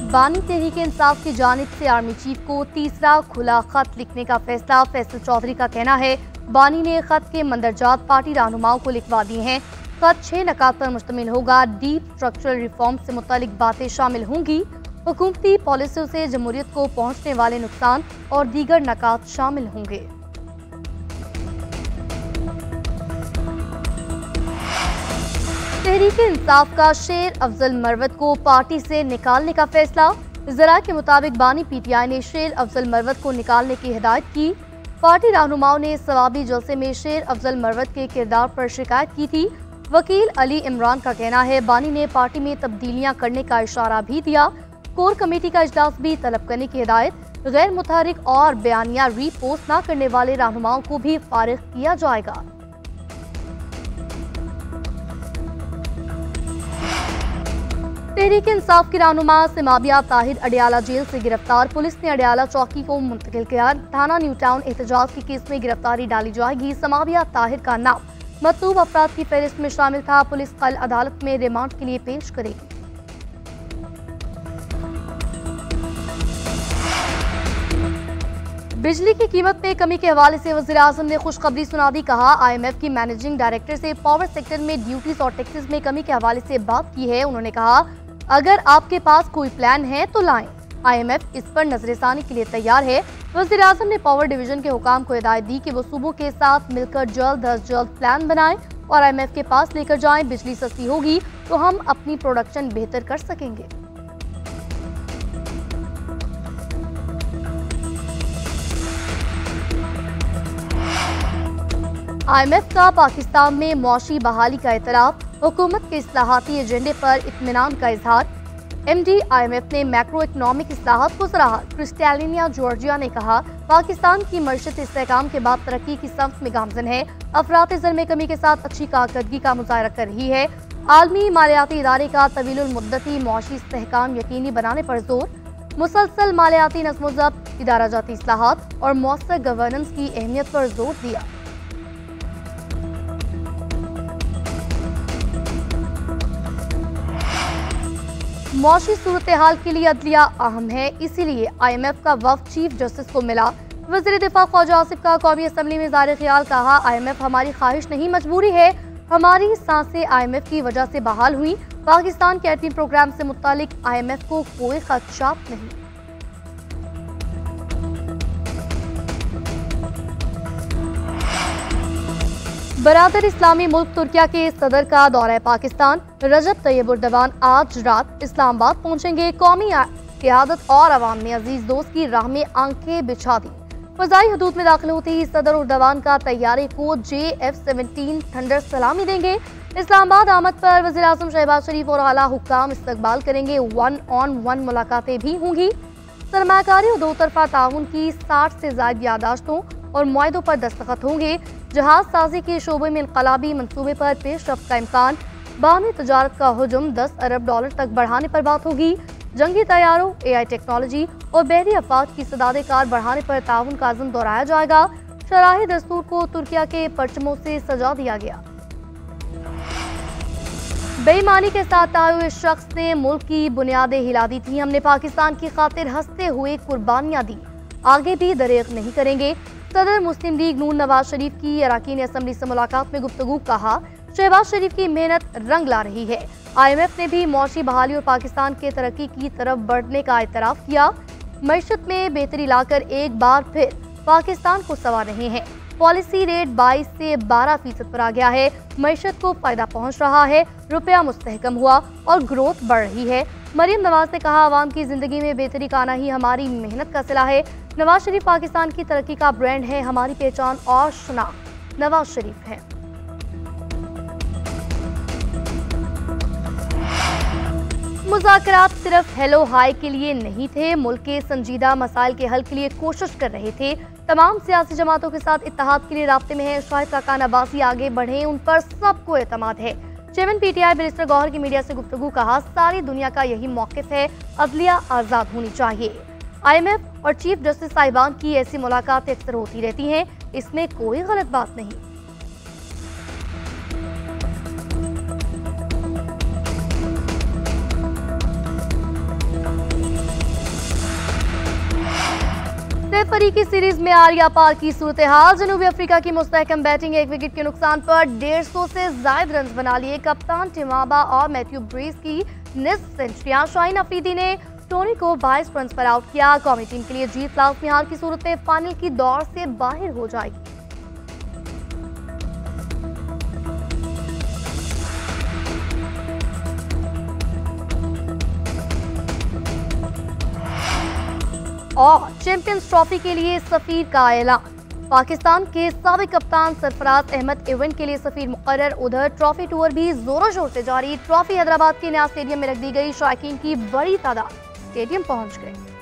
बानी तहरीक इंसाफ की जानिब से आर्मी चीफ को तीसरा खुला खत लिखने का फैसला। फैसल चौधरी का कहना है, बानी ने खत के मंदरजात पार्टी रहनुमाओं को लिखवा दिए हैं। खत 6 नकात पर मुश्तमिल होगा। डीप स्ट्रक्चरल रिफॉर्म से मुतालिक बातें शामिल होंगी। हुकूमती पॉलिसियों से जमहूरियत को पहुंचने वाले नुकसान और दीगर नकात शामिल होंगे। तहरीक इंसाफ का शेर अफजल मरवत को पार्टी से निकालने का फैसला। जरा के मुताबिक बानी पीटीआई ने शेर अफजल मरवत को निकालने की हिदायत की। पार्टी रहनुमाओं ने सवाबी जलसे में शेर अफजल मरवत के किरदार पर शिकायत की थी। वकील अली इमरान का कहना है, बानी ने पार्टी में तब्दीलियां करने का इशारा भी दिया। कोर कमेटी का इजलास भी तलब करने की हिदायत। गैर मुतहरिक और बयानिया रीपोस्ट न करने वाले रहनुमाओं को भी फारिग किया जाएगा। तहरीक इंसाफ की रहनुमा सिमाबिया ताहिर अडियाला जेल से गिरफ्तार। पुलिस ने अडियाला चौकी को मुंतकिल किया। थाना न्यू टाउन एहतजाज की केस में गिरफ्तारी डाली जाएगी। सिमाबिया ताहिर का नाम मतलूब अफराद की फहरिस्त में शामिल था। पुलिस कल अदालत में रिमांड के लिए पेश करेगी। बिजली की कीमत में कमी के हवाले से वज़ीर-ए-आज़म ने खुशखबरी सुना दी। कहा, IMF की मैनेजिंग डायरेक्टर से पावर सेक्टर में ड्यूटीज और टैक्सेस में कमी के हवाले से बात की है। उन्होंने कहा, अगर आपके पास कोई प्लान है तो लाएं। IMF इस पर नजरसानी के लिए तैयार है। वज़ीर-ए-आज़म ने पावर डिवीजन के हुकाम को हिदायत दी कि वो सूबों के साथ मिलकर जल्द अज जल्द प्लान बनाएं और IMF के पास लेकर जाएं। बिजली सस्ती होगी तो हम अपनी प्रोडक्शन बेहतर कर सकेंगे। IMF का पाकिस्तान में मौशी बहाली का एतराफ़। हुकूमत के इस्लाहाती एजेंडे पर इत्मीनान का इजहार। MD IMF ने मैक्रो इकनॉमिक इस्लाहात को सराहा। क्रिस्टैलिना जॉर्जिया ने कहा, पाकिस्तान की मईशत इस्तेहकाम के बाद तरक्की की समत में गामजन है। अफरात ज़र में कमी के साथ अच्छी कारकर्दगी का मुजाहरा कर रही है। आलमी मालियाती इदारे का तवीलुल मुद्दती मौशी इस्तेहकाम यकीनी बनाने पर जोर। मुसलसल मालियाती नज़्म-ओ-ज़ब्त, इदारा जाती इस्लाहात और मौसर गवर्नेंस की अहमियत पर जोर दिया। मौशी सूरत हाल के लिए अदलिया अहम है, इसीलिए IMF का वफ्द चीफ जस्टिस को मिला। वज़ीर दिफा ख्वाजा आसिफ का कौमी असम्बली में ज़ाहिर ख्याल। कहा, IMF हमारी ख्वाहिश नहीं मजबूरी है। हमारी सांसें IMF की वजह से बहाल हुई। पाकिस्तान के एटमी प्रोग्राम से मुतालिक IMF को कोई खदशात नहीं। बरादर इस्लामी मुल्क तुर्किया के सदर का दौरा पाकिस्तान। रजब तैयब एर्दोगान आज रात इस्लामाबाद पहुंचेंगे। कौमी क़यादत और अवाम ने अजीज दोस्त की राह में आंखें बिछा दी। फजाई हदूद में दाखिल होते ही सदर एर्दोगान का तैयारे को JF-17 थंडर सलामी देंगे। इस्लामाबाद आमद पर वज़ीर-ए-आज़म शहबाज शरीफ और आला हुक्काम इस्तकबाल करेंगे। 1-on-1 मुलाकातें भी होंगी। सरमाकारी और दो तरफा ताउन की 60 से ज्यादा यादाश्तों और मुआहदों पर दस्तखत होंगे। जहाज साजी के शोबे में इनकलाबी मंसूबे पर पेशरफ्त का इम्कान। बाहमी तजारत का हुजूम $10 अरब तक बढ़ाने पर बात होगी। जंगी तैयारों, AI टेक्नोलॉजी और बहरी अफवाज की सदादे कार बढ़ाने पर ताउन का अज़्म दोहराया जाएगा। शराही दस्तूर को तुर्किया के परचमों से सजा दिया गया। बेईमानी के साथ आए हुए शख्स ने मुल्क की बुनियादें हिला दी थी। हमने पाकिस्तान की खातिर हंसते हुए कुर्बानियां दी, आगे भी दरेग नहीं करेंगे। सदर मुस्लिम लीग नून नवाज शरीफ की अरकान असम्बली से मुलाकात में गुफ्तगू। कहा, शहबाज शरीफ की मेहनत रंग ला रही है। IMF ने भी मौशी बहाली और पाकिस्तान के तरक्की की तरफ बढ़ने का एतराफ़ किया। मईशत में बेहतरी लाकर एक बार फिर पाकिस्तान को संवार रहे हैं। पॉलिसी रेट 22 से 12% पर आ गया है। मईशत को फायदा पहुंच रहा है। रुपया मुस्तहकम हुआ और ग्रोथ बढ़ रही है। मरियम नवाज ने कहा, आवाम की जिंदगी में बेहतरी का आना ही हमारी मेहनत का सिला है। नवाज शरीफ पाकिस्तान की तरक्की का ब्रांड है। हमारी पहचान और शनाख्त नवाज शरीफ है। मुज़ाकरात सिर्फ हेलो हाय के लिए नहीं थे, मुल्क के संजीदा मसाइल के हल के लिए कोशिश कर रहे थे। तमाम सियासी जमातों के साथ इत्तेहाद के लिए राब्ते में है। शाहिद काकान अब्बासी आगे बढ़े, उन पर सबको एतमाद है। चेयरमैन PTI बैरिस्टर गौहर की मीडिया से गुफ्तगू। कहा, सारी दुनिया का यही मौक़िफ़ है, अदलिया आज़ाद होनी चाहिए। IMF और चीफ जस्टिस साहिबान की ऐसी मुलाकातें अक्सर होती रहती हैं, इसमें कोई गलत बात नहीं। फरीकी सीरीज में आर्या पार की सूरत हाल। जनूबी अफ्रीका की मुस्तहकम बैटिंग, 1 विकेट के नुकसान पर 150 से ज्यादा रन बना लिए। कप्तान टिमाबा और मैथ्यू ब्रीज की निस्फ सेंचुरियां। शाहीन अफरीदी ने टोनी को 22 रन पर आउट किया। कौमी टीम के लिए जीत लाजमी हार की सूरत में फाइनल की दौड़ से बाहर हो जाएगी। और चैंपियंस ट्रॉफी के लिए सफीर का ऐलान। पाकिस्तान के साबिक कप्तान सरफराज अहमद इवेंट के लिए सफीर मुकर्रर। उधर ट्रॉफी टूर भी जोरों शोर से जारी। ट्रॉफी हैदराबाद के नया स्टेडियम में रख दी गई। शायकीन की बड़ी तादाद स्टेडियम पहुंच गई।